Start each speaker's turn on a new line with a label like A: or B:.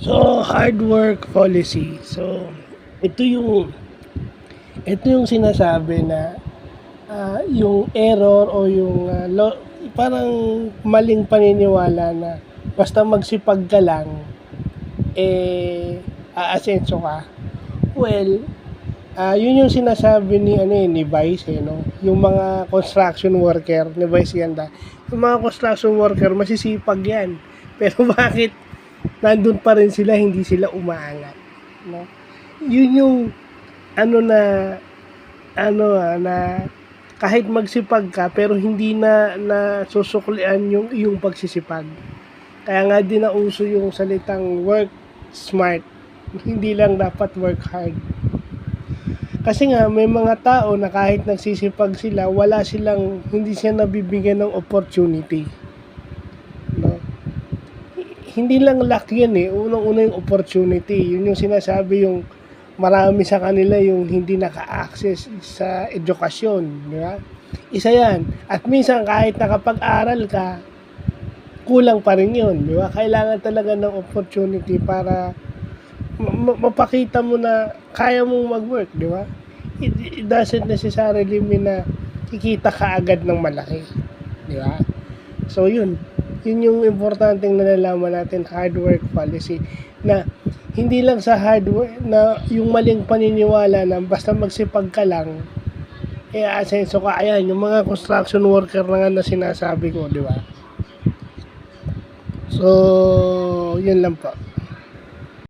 A: So, hard work policy. So, ito yung ito yung sinasabi na yung error o yung parang maling paniniwala na basta magsipag ka lang, aasenso ka. Well, yun yung sinasabi ni Vice, no? Yung mga construction worker, ni Vice ganda. Yung mga construction worker, masisipag yan. Pero bakit nandun pa rin sila, hindi sila umaangat, no? Yun yung na kahit magsipag ka pero hindi na susuklian yung iyong pagsisipag. Kaya nga din nauso yung salitang work smart, hindi lang dapat work hard. Kasi nga may mga tao na kahit nagsisipag sila, hindi sila nabibigyan ng opportunity, no? Hindi lang luck yan unang-una yung opportunity. Yun yung sinasabi, yung marami sa kanila yung hindi naka-access sa edukasyon, di ba? Isa yan. At minsan kahit nakapag-aral ka, kulang pa rin yun, di ba? Kailangan talaga ng opportunity para mapakita mo na kaya mong mag-work, di ba? It doesn't necessarily mean na kikita ka agad ng malaki, di ba? So yun yung importanteng nalalaman natin, hard work policy, na hindi lang sa hard work na yung maling paniniwala na basta magsipag ka lang asenso ka. Ayan yung mga construction worker na nga na sinasabi ko, di ba? So yun lang po.